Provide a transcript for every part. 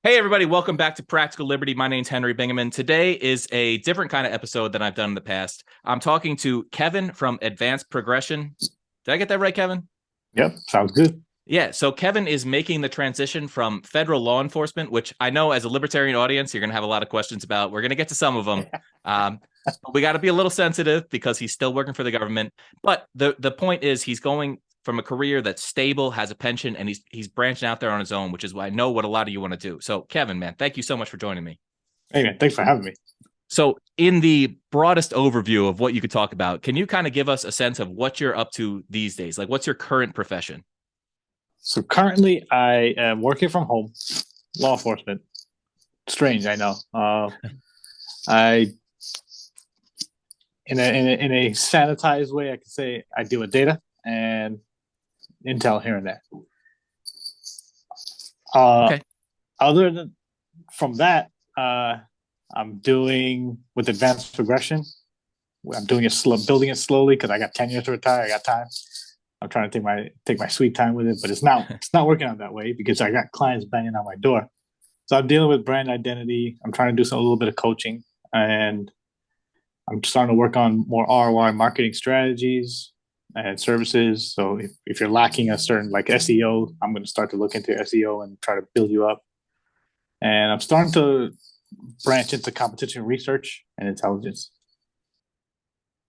Hey, everybody, welcome back to Practical Liberty. My name's Henry Bingaman. Today is a different kind of episode than I've done in the past. I'm talking to Kevin from Advanced Progression. Did I get that right, Kevin? Yep, sounds good. Yeah, so Kevin is making the transition from federal law enforcement, which I know as a libertarian audience, you're going to have a lot of questions about. We're going to get to some of them. But we got to be a little sensitive because he's still working for the government. But the point is he's going from a career that's stable, has a pension, and he's branching out there on his own, which is why I know what a lot of you want to do. So, Kevin, man, thank you so much for joining me. Hey, man, thanks for having me. So, in the broadest overview of what you could talk about, can you kind of give us a sense of what you're up to these days? Like, what's your current profession? So currently, I am working from home, law enforcement. Strange, I know. I, in a sanitized way, I could say I deal with data and intel here and there. Okay. Other than from that, I'm doing with advanced progression. I'm doing it slow, building it slowly because I got 10 years to retire. I got time. I'm trying to take my sweet time with it, but it's not working out that way because I got clients banging on my door. So I'm dealing with brand identity. I'm trying to do a little bit of coaching, and I'm starting to work on more ROI marketing strategies and services. So if you're lacking a certain like SEO, I'm going to start to look into SEO and try to build you up. And I'm starting to branch into competition research and intelligence.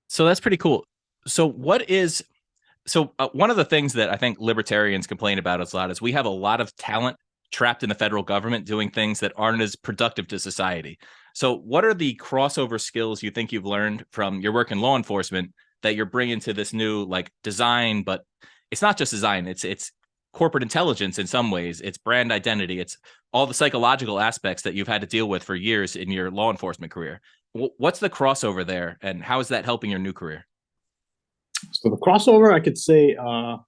So that's pretty cool. So one of the things that I think libertarians complain about a lot is we have a lot of talent trapped in the federal government doing things that aren't as productive to society. So what are the crossover skills you think you've learned from your work in law enforcement that you're bringing to this new like design, but it's not just design, it's corporate intelligence in some ways, it's brand identity, it's all the psychological aspects that you've had to deal with for years in your law enforcement career. What's the crossover there and how is that helping your new career? So the crossover, I could say there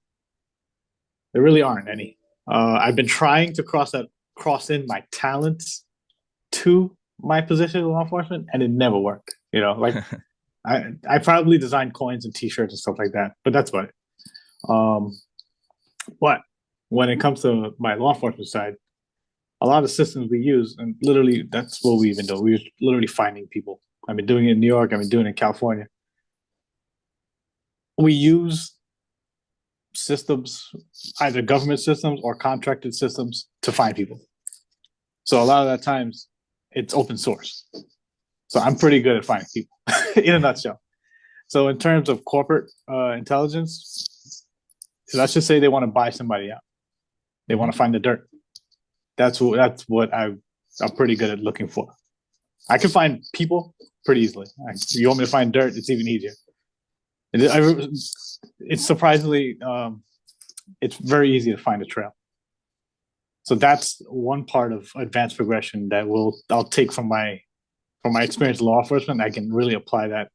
really aren't any. I've been trying to cross in my talents to my position in law enforcement, and it never worked. Like I probably designed coins and T-shirts and stuff like that, but that's about it. But when it comes to my law enforcement side, a lot of systems we use, and literally that's what we even do. We're literally finding people. I've been doing it in New York. I've been doing it in California. We use systems, either government systems or contracted systems, to find people. So a lot of that times it's open source. So I'm pretty good at finding people in a nutshell. So in terms of corporate intelligence, let's just say they want to buy somebody out. They want to find the dirt. That's what I'm pretty good at looking for. I can find people pretty easily. You want me to find dirt? It's even easier. It's surprisingly, it's very easy to find a trail. So that's one part of advanced progression that I'll take from my experience in law enforcement. I can really apply that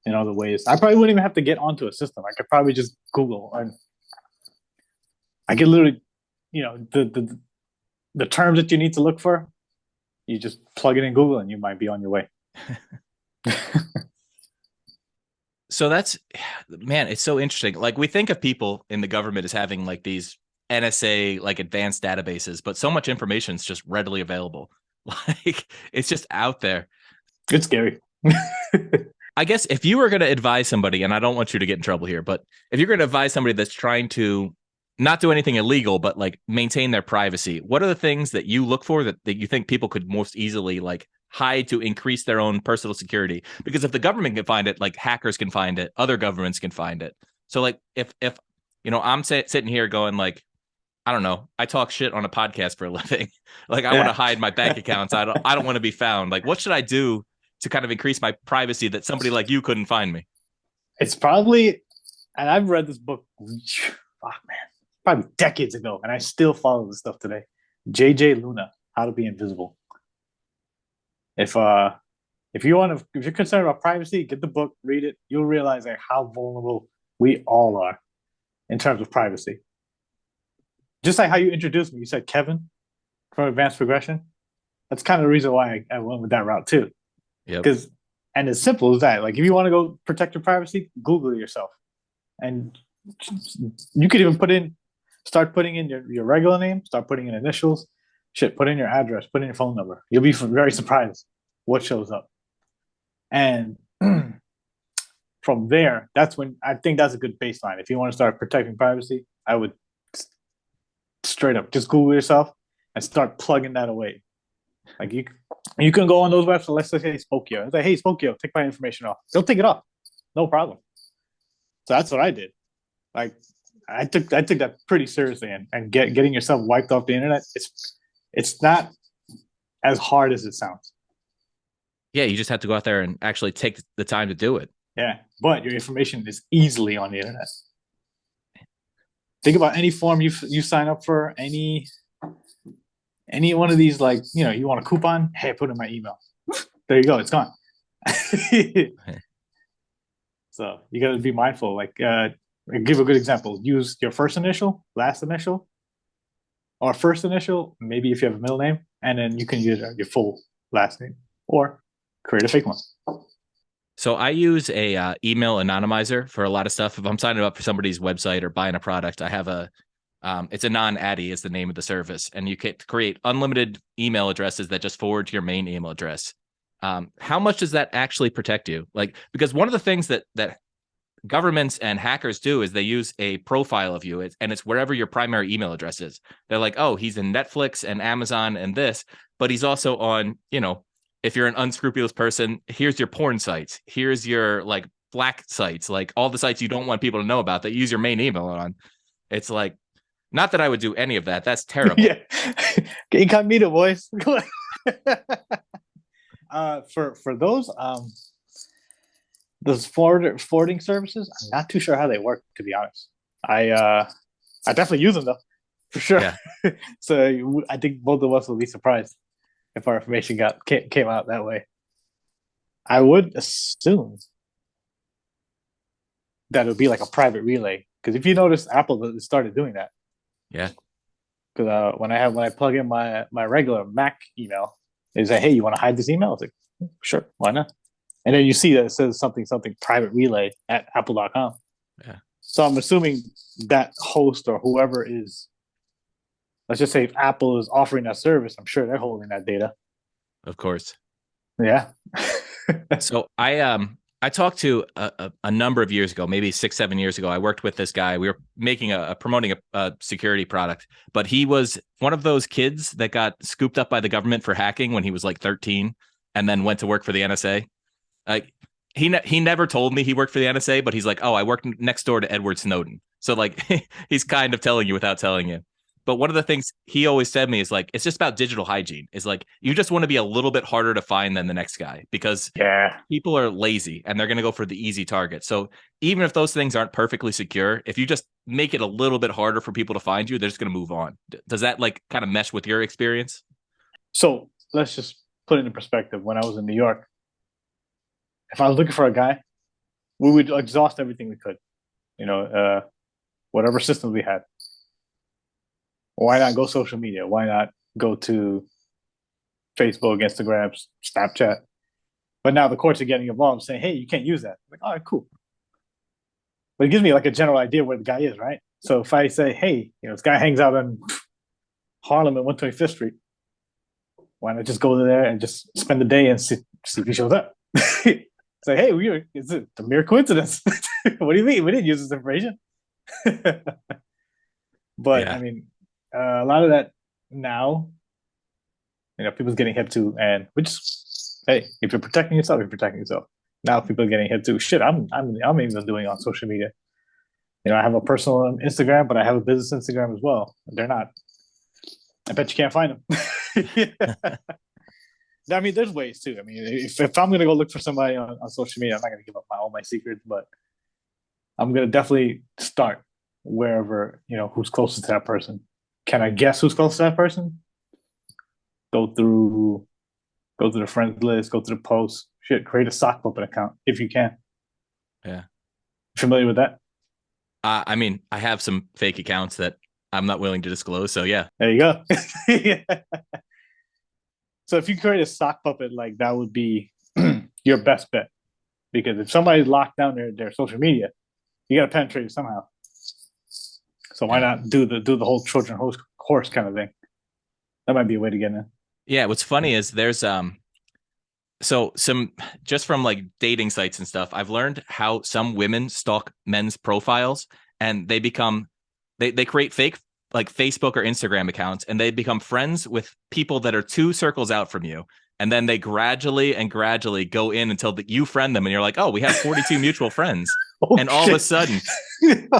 in other ways. I probably wouldn't even have to get onto a system. I could probably just Google, and I could literally, the terms that you need to look for, you just plug it in Google and you might be on your way. So that's, man, it's so interesting. Like we think of people in the government as having like these NSA like advanced databases, but so much information is just readily available. Like it's just out there. It's scary. I guess if you were going to advise somebody, and I don't want you to get in trouble here, but if you're going to advise somebody that's trying to not do anything illegal, but like maintain their privacy, what are the things that you look for that you think people could most easily like hide to increase their own personal security? Because if the government can find it, like hackers can find it, other governments can find it. So like if I'm sitting here going like, I don't know, I talk shit on a podcast for a living. Like I want to hide my bank accounts. I don't want to be found. Like what should I do to kind of increase my privacy that somebody like you couldn't find me? It's probably, and I've read this book, fuck man, probably decades ago, and I still follow this stuff today. JJ Luna, How to Be Invisible. If you're concerned about privacy, get the book, read it. You'll realize like how vulnerable we all are in terms of privacy. Just like how you introduced me, you said Kevin from Advanced Progression. That's kind of the reason why I went with that route too. Yep. Because and as simple as that. Like if you want to go protect your privacy, Google it yourself, and you could even start putting in your regular name, start putting in initials, Shit, put in your address, put in your phone number. You'll be very surprised what shows up. And from there, that's when I think that's a good baseline. If you want to start protecting privacy, I would straight up just Google yourself and start plugging that away. Like you can go on those websites. Let's say Spokeo. It's like, hey, Spokeo, take my information off. They'll take it off, no problem. So that's what I did. Like I took that pretty seriously, and getting yourself wiped off the internet. It's not as hard as it sounds. Yeah, you just have to go out there and actually take the time to do it. Yeah, but your information is easily on the internet. Think about any form you sign up for, any one of these, like, you want a coupon, hey, put in my email. There you go, it's gone. So you got to be mindful. Like, give a good example. Use your first initial, last initial, or first initial, maybe if you have a middle name, and then you can use your full last name, or create a fake one. So I use a email anonymizer for a lot of stuff. If I'm signing up for somebody's website or buying a product, I have it's a non-addy is the name of the service, and you can create unlimited email addresses that just forward to your main email address. How much does that actually protect you? Like, because one of the things that governments and hackers do is they use a profile of you, and it's wherever your primary email address is. They're like, oh, he's in Netflix and Amazon and this, but he's also on, if you're an unscrupulous person, here's your porn sites. Here's your like black sites, like all the sites you don't want people to know about that you use your main email on. It's like, not that I would do any of that. That's terrible. Yeah. Incognito, boys. For those forwarding services, I'm not too sure how they work, to be honest. I definitely use them though, for sure. Yeah. So I think both of us will be surprised if our information came out that way. I would assume that it would be like a private relay, because if you notice, Apple started doing that. Yeah. Because when I plug in my regular Mac email, they say, hey, you want to hide this email? It's like, sure, why not? And then you see that it says something private relay at apple.com. Yeah. So I'm assuming that host or whoever is, let's just say if Apple is offering that service, I'm sure they're holding that data. Of course. Yeah. So I talked to a number of years ago, maybe 6-7 years ago. I worked with this guy. We were making promoting a security product, but he was one of those kids that got scooped up by the government for hacking when he was like 13, and then went to work for the NSA. Like he never told me he worked for the NSA, but he's like, oh, I worked next door to Edward Snowden. So like he's kind of telling you without telling you. But one of the things he always said to me is like, it's just about digital hygiene. Is like, you just want to be a little bit harder to find than the next guy, because people are lazy and they're going to go for the easy target. So even if those things aren't perfectly secure, if you just make it a little bit harder for people to find you, they're just going to move on. Does that like kind of mesh with your experience? So let's just put it in perspective. When I was in New York, if I was looking for a guy, we would exhaust everything we could, whatever systems we had. Why not go social media? Why not go to Facebook, Instagram, Snapchat? But now the courts are getting involved, saying, hey, you can't use that. I'm like, all right, cool. But it gives me like a general idea where the guy is, right? So if I say, hey, this guy hangs out in Harlem at 125th Street, why not just go there and just spend the day and see if he shows up? Say, hey, it's a mere coincidence. What do you mean? We didn't use this information. But yeah. I mean, a lot of that now, people's getting hip to, and hey, if you're protecting yourself, you're protecting yourself. Now people are getting hip to shit. I'm even doing on social media. I have a personal Instagram, but I have a business Instagram as well. They're not. I bet you can't find them. I mean, there's ways too. I mean, if I'm gonna go look for somebody on social media, I'm not gonna give up all my secrets, but I'm gonna definitely start wherever who's closest to that person. Can I guess who's close to that person? Go through the friends list, go through the posts. Shit, create a sock puppet account if you can. Yeah. Familiar with that? I mean, I have some fake accounts that I'm not willing to disclose. So yeah. There you go. Yeah. So if you create a sock puppet, like that would be your best bet. Because if somebody's locked down their social media, you got to penetrate it somehow. So why not do the whole Trojan horse kind of thing? That might be a way to get in. Yeah, what's funny is there's so some just from like dating sites and stuff, I've learned how some women stalk men's profiles and they create fake like Facebook or Instagram accounts and they become friends with people that are two circles out from you. And then they gradually go in until you friend them and you're like, oh, we have 42 mutual friends. Oh, And all of a shit. sudden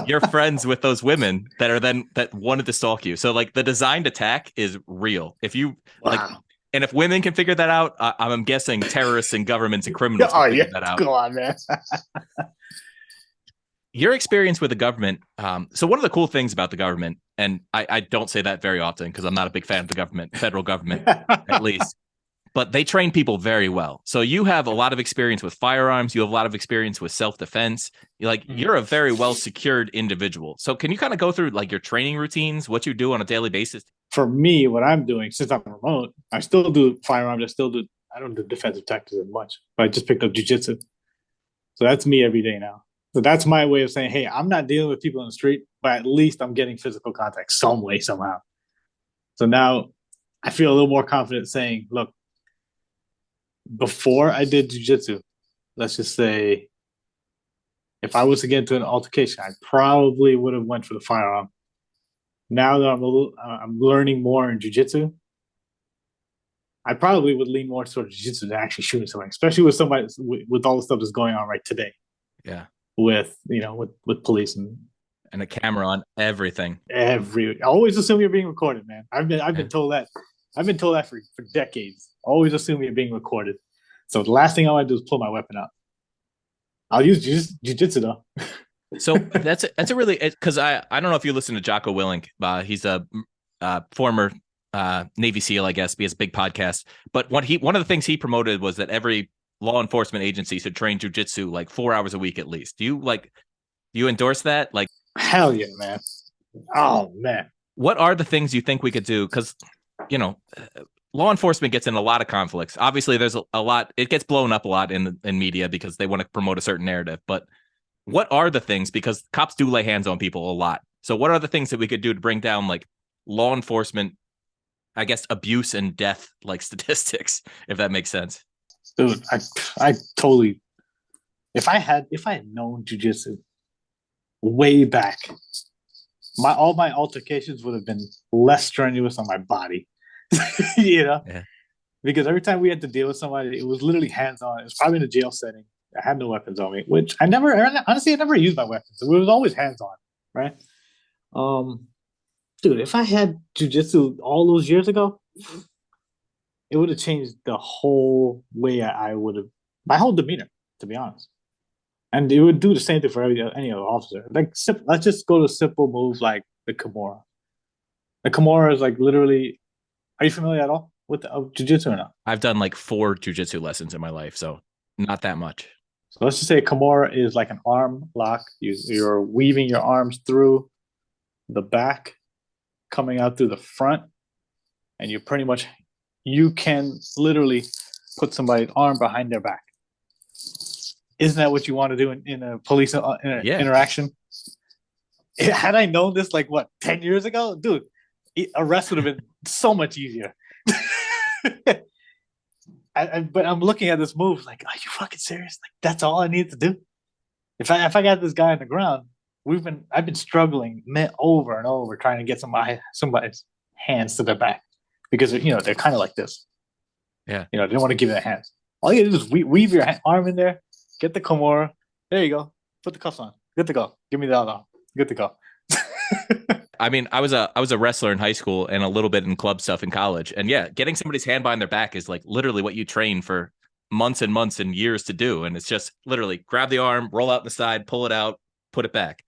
you're friends with those women that wanted to stalk you. So like the designed attack is real. If you like, Wow. and if women can figure that out, I'm guessing terrorists and governments and criminals Oh can yeah. figure that out. Go on, man. Your experience with the government. So one of the cool things about the government, and I don't say that very often because I'm not a big fan of the government, federal government at least, but they train people very well. So you have a lot of experience with firearms. You have a lot of experience with self-defense. You're a very well secured individual. So can you kind of go through like your training routines, what you do on a daily basis? For me, what I'm doing since I'm remote, I still do firearms. I don't do defensive tactics as much, but I just picked up jujitsu. So that's me every day now. So that's my way of saying, hey, I'm not dealing with people in the street, but at least I'm getting physical contact some way, somehow. So now I feel a little more confident saying, look, before I did jujitsu, let's just say if I was to get into an altercation, I probably would have went for the firearm. Now that I'm learning more in jujitsu, I probably would lean more towards jiu-jitsu than actually shooting somebody, especially with somebody with all the stuff that's going on right today. Yeah. With with police and a camera on everything. I always assume you're being recorded, man. I've been told that. I've been told that for decades. Always assume you're being recorded. So the last thing I want to do is pull my weapon out. I'll use jiu-jitsu though. So that's a really, because I don't know if you listen to Jocko Willink. He's a former Navy SEAL, I guess. He has a big podcast. But one of the things he promoted was that every law enforcement agency should train jujitsu like 4 hours a week at least. Do you endorse that? Like, hell yeah, man. Oh man. What are the things you think we could do? Because law enforcement gets in a lot of conflicts. Obviously, there's a lot. It gets blown up a lot in media because they want to promote a certain narrative. But what are the things? Because cops do lay hands on people a lot. So what are the things that we could do to bring down like law enforcement, I guess, abuse and death like statistics, if that makes sense? Dude, I totally. If I had known jujitsu way back, all my altercations would have been less strenuous on my body. Yeah. Because every time we had to deal with somebody, it was literally hands on. It was probably in a jail setting. I had no weapons on me, which I never used my weapons. It was always hands on, right? Dude, if I had jujitsu all those years ago, it would have changed the whole way I would have, my whole demeanor, to be honest. And it would do the same thing for any other officer. Like, let's just go to simple moves like the Kimura. The Kimura is like literally. Are you familiar at all with jujitsu or not? I've done like 4 jujitsu lessons in my life, so not that much. So let's just say Kimura is like an arm lock. You're weaving your arms through the back, coming out through the front, and you can literally put somebody's arm behind their back. Isn't that what you want to do in a police interaction? Had I known this 10 years ago, dude, arrest would have been so much easier. But I'm looking at this move like, are you fucking serious? Like, that's all I need to do. If I got this guy on the ground, I've been struggling over and over trying to get somebody's hands to their back because they're kind of like this. Yeah, they don't want to give you their hands. All you do is weave your arm in there, get the Kimura. There you go. Put the cuffs on. Good to go. Give me the other arm. Good to go. I mean, I was a wrestler in high school and a little bit in club stuff in college. And yeah, getting somebody's hand behind their back is like literally what you train for months and months and years to do. And it's just literally grab the arm, roll out the side, pull it out, put it back.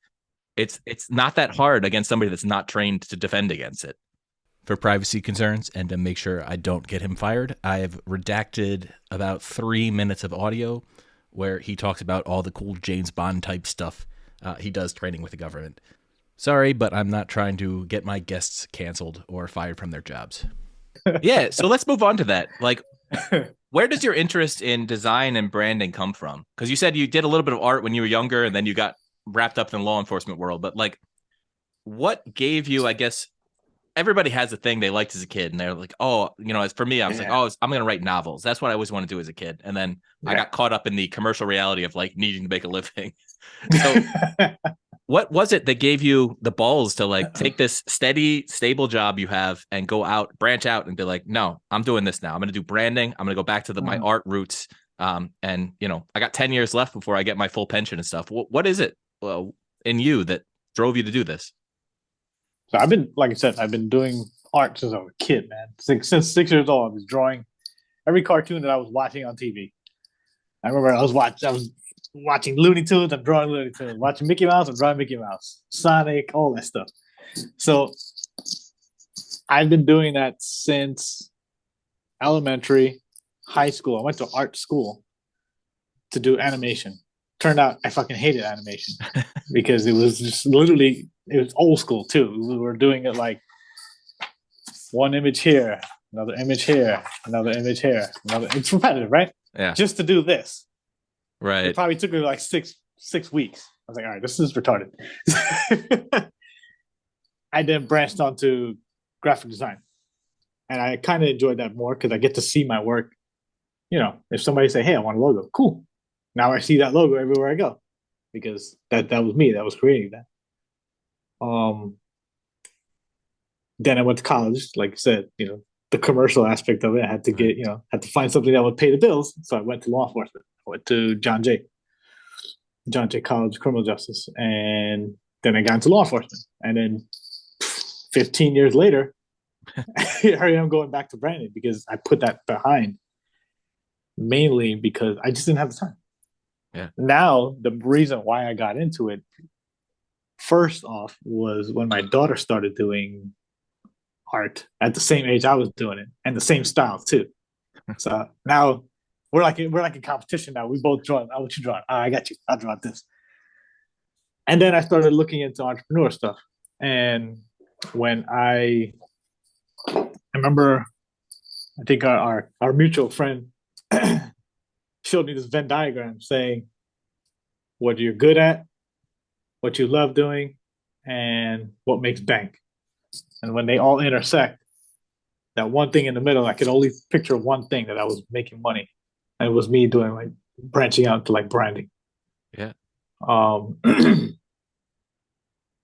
It's not that hard against somebody that's not trained to defend against it. For privacy concerns and to make sure I don't get him fired, I have redacted about 3 minutes of audio where he talks about all the cool James Bond type stuff he does training with the government. Sorry, but I'm not trying to get my guests canceled or fired from their jobs. Yeah, so let's move on to that. Like, where does your interest in design and branding come from? Because you said you did a little bit of art when you were younger and then you got wrapped up in the law enforcement world. But like, what gave you, I guess, everybody has a thing they liked as a kid, and they're like, oh, as for me, I was like, Yeah. oh, I'm gonna write novels. That's what I always wanted to do as a kid, and then I Yeah. got caught up in the commercial reality of like needing to make a living. So what was it that gave you the balls to like take this steady, stable job you have and go out, branch out, and be like, no, I'm doing this now. I'm going to do branding. I'm going to go back to my art roots. And I got 10 years left before I get my full pension and stuff. What is it in you that drove you to do this? So I've been, like I said, I've been doing art since I was a kid, man. Since 6 years old, I was drawing every cartoon that I was watching on TV. I remember I was watching Looney Tunes, I'm drawing Looney Tunes. Watching Mickey Mouse, I'm drawing Mickey Mouse. Sonic, all that stuff. So I've been doing that since elementary, high school. I went to art school to do animation. Turned out I fucking hated animation because it was just literally, it was old school too. We were doing it like one image here, another image here, another image here, another. It's repetitive, right? Yeah. Just to do this. Right. It probably took me like six weeks. I was like, all right, this is retarded. I then branched onto graphic design. And I kind of enjoyed that more because I get to see my work. If somebody say, hey, I want a logo, cool. Now I see that logo everywhere I go because that was me that was creating that. Then I went to college, like I said, the commercial aspect of it. I had to get, had to find something that would pay the bills. So I went to law enforcement. I went to John Jay College of Criminal Justice. And then I got into law enforcement. And then 15 years later, here I am going back to branding because I put that behind mainly because I just didn't have the time. Yeah. Now, the reason why I got into it, first off, was when my daughter started doing art at the same age I was doing it and the same style too. So now we're like in competition now. We both draw. Oh, what you draw? I got you. I'll draw this. And then I started looking into entrepreneur stuff. And when I remember, I think our mutual friend showed me this Venn diagram saying what you're good at, what you love doing, and what makes bank. And when they all intersect, that one thing in the middle, I could only picture one thing that I was making money. And it was me doing like branching out to like branding. Yeah.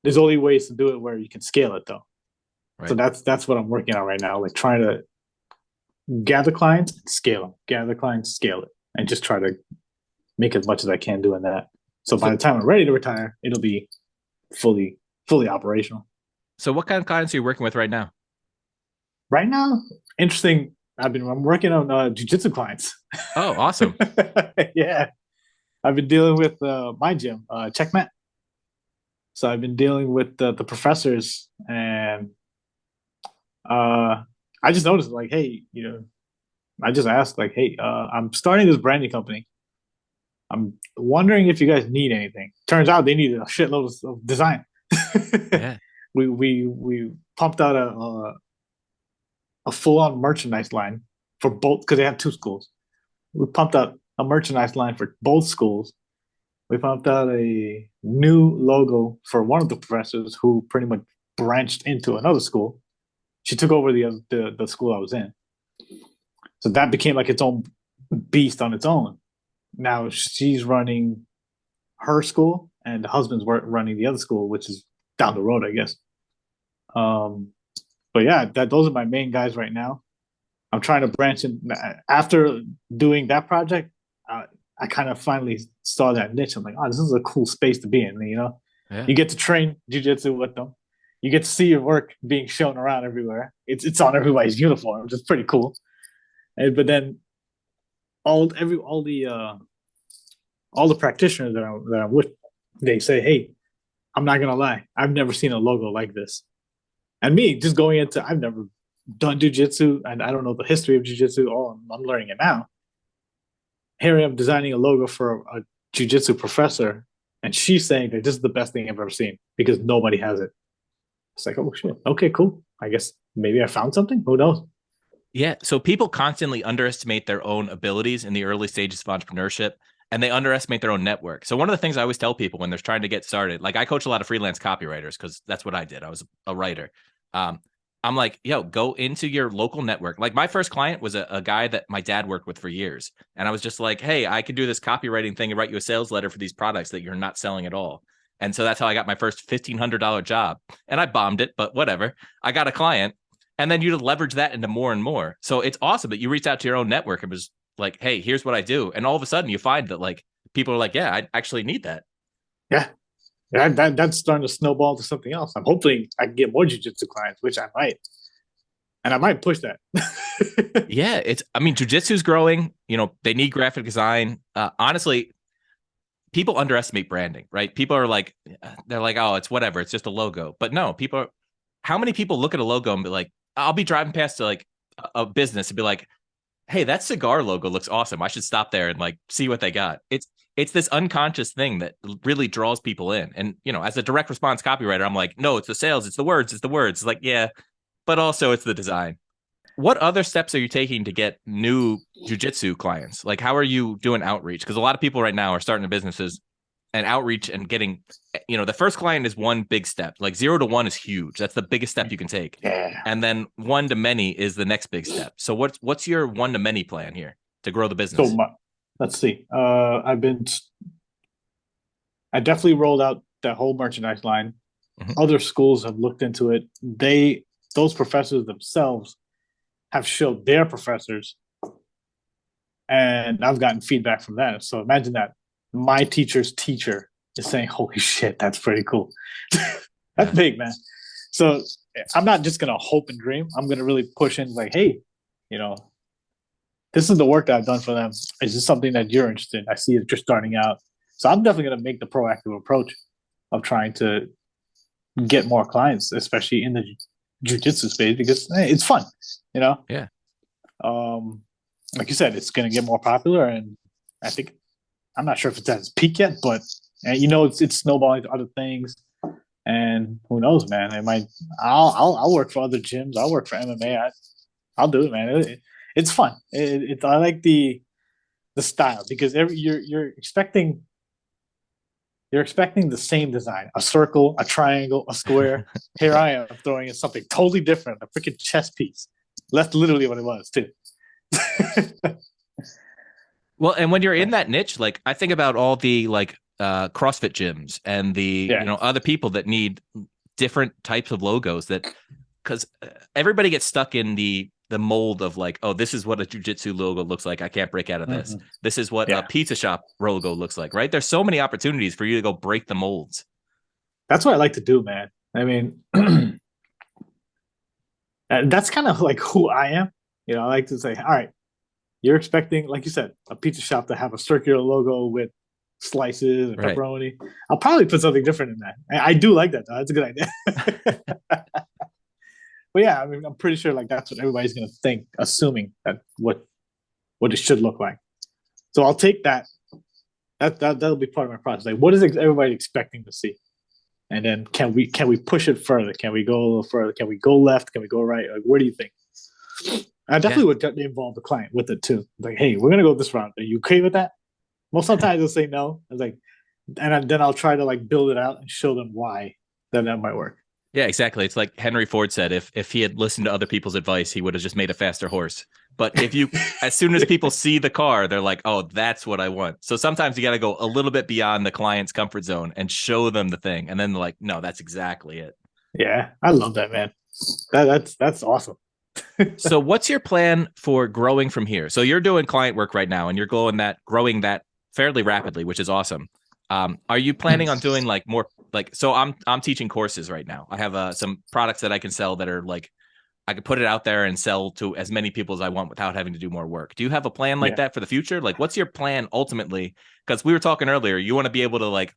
There's only ways to do it where you can scale it though. Right. So that's what I'm working on right now, like trying to gather clients, scale them, gather clients, scale it, and just try to make as much as I can doing that. So by the time I'm ready to retire, it'll be fully operational. So what kind of clients are you working with right now? Right now, interesting. I'm working on jiu-jitsu clients. Oh, awesome. Yeah. I've been dealing with my gym, Checkmat. So I've been dealing with the professors and I just noticed like, hey, I just asked like, hey, I'm starting this branding company. I'm wondering if you guys need anything. Turns out they needed a shitload of design. Yeah. We pumped out a full-on merchandise line for both because they have two schools. We pumped out a merchandise line for both schools. We pumped out a new logo for one of the professors who pretty much branched into another school. She took over the school I was in. So that became like its own beast on its own. Now she's running her school and the husband's running the other school, which is down the road, I guess. But yeah, those are my main guys right now. I'm trying to branch in. After doing that project, I kind of finally saw that niche. I'm like, oh, this is a cool space to be in. Yeah. You get to train jiu-jitsu with them. You get to see your work being shown around everywhere. It's on everybody's uniform, which is pretty cool. But then all the practitioners that I'm with, they say, hey, I'm not gonna lie, I've never seen a logo like this. And me just going into, I've never done jiu-jitsu and I don't know the history of jiu-jitsu. I'm learning it now. Here I am designing a logo for a jiu-jitsu professor, and she's saying that this is the best thing I've ever seen because nobody has it. It's like, oh shit, okay, cool. I guess maybe I found something. Who knows? Yeah. So people constantly underestimate their own abilities in the early stages of entrepreneurship, and they underestimate their own network. So one of the things I always tell people when they're trying to get started, like I coach a lot of freelance copywriters because that's what I did. I was a writer. I'm like, yo, go into your local network. Like my first client was a guy that my dad worked with for years. And I was just like, hey, I can do this copywriting thing and write you a sales letter for these products that you're not selling at all. And so that's how I got my first $1,500 job. And I bombed it, but whatever. I got a client. And then you leverage that into more and more. So it's awesome that you reach out to your own network and was like, hey, here's what I do. And all of a sudden you find that like people are like, yeah, I actually need that. Yeah. Yeah, that's starting to snowball to something else. I'm hoping I can get more jujitsu clients, which I might, and I might push that. Yeah, I mean, jujitsu's growing. You know, they need graphic design. Honestly, people underestimate branding, right? People are like, they're like, oh, it's whatever, it's just a logo. But no, how many people look at a logo and be like, I'll be driving past to like a business and be like, hey, that cigar logo looks awesome. I should stop there and like see what they got. It's this unconscious thing that really draws people in. And you know, as a direct response copywriter, I'm like, no, it's the sales, it's the words, it's the words. It's like, yeah, but also it's the design. What other steps are you taking to get new jujitsu clients? Like, how are you doing outreach? Because a lot of people right now are starting businesses and outreach and getting, you know, the first client is one big step. Like 0 to 1 is huge. That's the biggest step you can take. Yeah. And then 1 to many is the next big step. So what's your 1 to many plan here to grow the business? So let's see. I definitely rolled out that whole merchandise line. Mhm. Other schools have looked into it. Those professors themselves have showed their professors, and I've gotten feedback from that. So imagine that my teacher's teacher is saying, "Holy shit, that's pretty cool." That's big, man. So I'm not just gonna hope and dream. I'm gonna really push in, like, hey, you know, this is the work that I've done for them. Is this something that you're interested in? I see that you're starting out. So I'm definitely gonna make the proactive approach of trying to get more clients, especially in the jujitsu space, because hey, it's fun, you know. Yeah. Like you said, it's going to get more popular, and I think I'm not sure if it's at its peak yet, but you know, it's snowballing to other things, and who knows, man? It might. I'll work for other gyms. I'll work for MMA. I'll do it, man. It's fun. I like the style because you're expecting the same design: a circle, a triangle, a square. Here I am throwing in something totally different, a freaking chess piece. That's literally what it was too. Well, and when you're in that niche, like I think about all the like CrossFit gyms and the you know other people that need different types of logos that because everybody gets stuck in the mold of like, oh, this is what a jujitsu logo looks like. I can't break out of this. Mm-hmm. This is what a pizza shop logo looks like, right? There's so many opportunities for you to go break the molds. That's what I like to do, man. I mean, that's kind of like who I am. You know, I like to say, all right, you're expecting, like you said, a pizza shop to have a circular logo with slices and pepperoni. Right. I'll probably put something different in that. I do like that, though. That's a good idea. But yeah, I mean, I'm pretty sure like that's what everybody's gonna think, assuming that what it should look like. So I'll take that. That'll be part of my process. Like, what is everybody expecting to see? And then can we push it further? Can we go a little further? Can we go left? Can we go right? Like, where do you think? I definitely would involve the client with it too. Like, hey, we're gonna go this route. Are you okay with that? Well, sometimes they'll say no. I was like, and then I'll try to like build it out and show them why that might work. Yeah, exactly. It's like Henry Ford said, if he had listened to other people's advice, he would have just made a faster horse. But if you, as soon as people see the car, they're like, oh, that's what I want. So sometimes you got to go a little bit beyond the client's comfort zone and show them the thing. And then they're like, no, that's exactly it. Yeah, I love that, man. That's awesome. So what's your plan for growing from here? So you're doing client work right now and you're growing that fairly rapidly, which is awesome. Are you planning on doing like more like, so I'm teaching courses right now. I have some products that I can sell that are like, I could put it out there and sell to as many people as I want without having to do more work. Do you have a plan like that for the future? Like, what's your plan ultimately? Because we were talking earlier, you want to be able to like,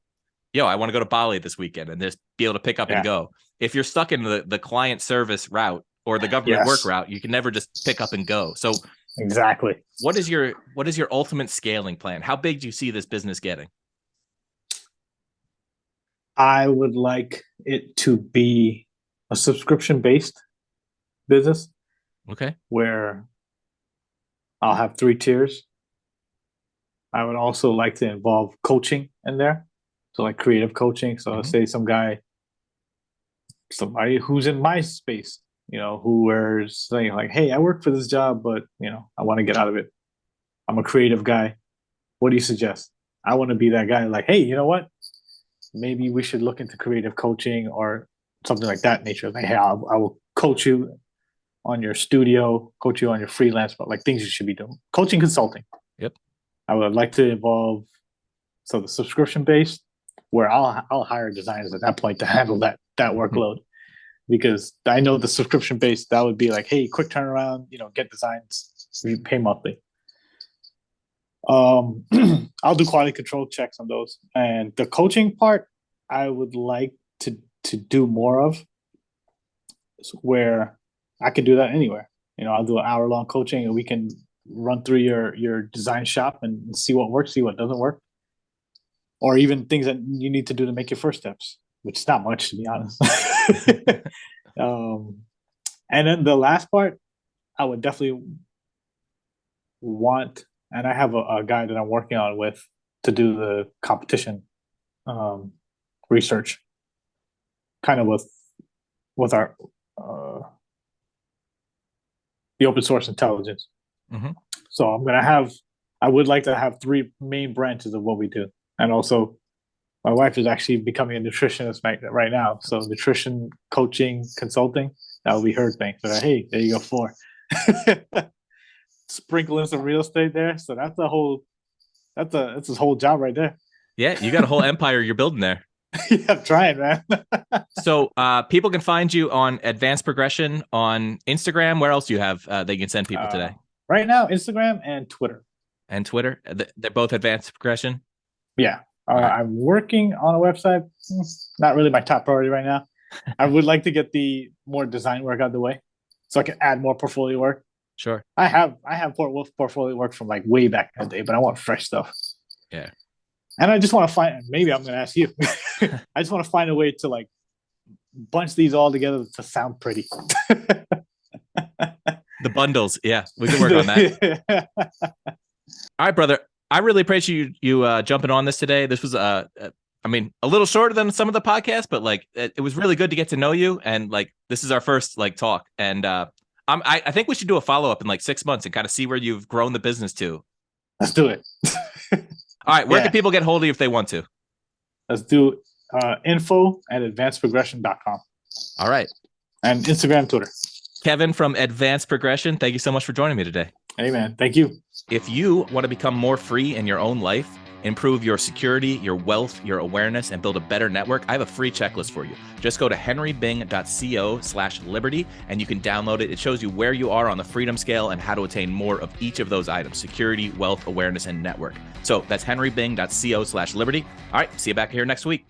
yo, I want to go to Bali this weekend and just be able to pick up and go. If you're stuck in the client service route or the government work route, you can never just pick up and go. So exactly. What is your ultimate scaling plan? How big do you see this business getting? I would like it to be a subscription-based business. Okay. Where I'll have 3 tiers. I would also like to involve coaching in there. So like creative coaching. So say somebody who's in my space who were saying like, "Hey, I work for this job, but I want to get out of it. I'm a creative guy. What do you suggest?" I want to be that guy. Like, hey, you know what? Maybe we should look into creative coaching or something like that nature. Like, hey, I will coach you on your studio, coach you on your freelance, but like things you should be doing. Coaching, consulting. Yep. I would like to evolve. So the subscription based, where I'll hire designers at that point to handle that workload, because I know the subscription based that would be like, hey, quick turnaround, get designs, you pay monthly. I'll do quality control checks on those, and the coaching part I would like to do more of, where I could do that anywhere. I'll do an hour-long coaching and we can run through your design shop and see what works, see what doesn't work, or even things that you need to do to make your first steps, which is not much, to be honest. And then the last part, I would definitely want, and I have a guy that I'm working on with to do the competition research, kind of with our the open source intelligence. Mm-hmm. So I would like to have 3 main branches of what we do. And also my wife is actually becoming a nutritionist right now. So nutrition, coaching, consulting, that will be her thing. So hey, there you go, 4. Sprinkle in some real estate there. So that's his whole job right there. Yeah, you got a whole empire you're building there. Yeah, I'm trying, man. So people can find you on Advanced Progression on Instagram. Where else do you have they can send people today? Right now, Instagram and Twitter. And Twitter? They're both Advanced Progression? Yeah. I'm working on a website. Not really my top priority right now. I would like to get the more design work out of the way so I can add more portfolio work. Sure. I have portfolio work from like way back in the day, but I want fresh stuff. Yeah. And I just want to find, maybe I'm going to ask you, I just want to find a way to like bunch these all together to sound pretty. The bundles. Yeah, we can work on that. All right, brother. I really appreciate you jumping on this today. This was a little shorter than some of the podcasts, but like it was really good to get to know you. And like this is our first like talk. And I think we should do a follow-up in like 6 months and kind of see where you've grown the business to. Let's do it. All right. Where can people get hold of you if they want to? Let's do info@advancedprogression.com. All right. And Instagram, Twitter. Kevin from Advanced Progression, thank you so much for joining me today. Hey, man. Thank you. If you want to become more free in your own life, improve your security, your wealth, your awareness, and build a better network, I have a free checklist for you. Just go to henrybing.co/liberty and you can download it. It shows you where you are on the freedom scale and how to attain more of each of those items: security, wealth, awareness, and network. So that's henrybing.co/liberty. All right, see you back here next week.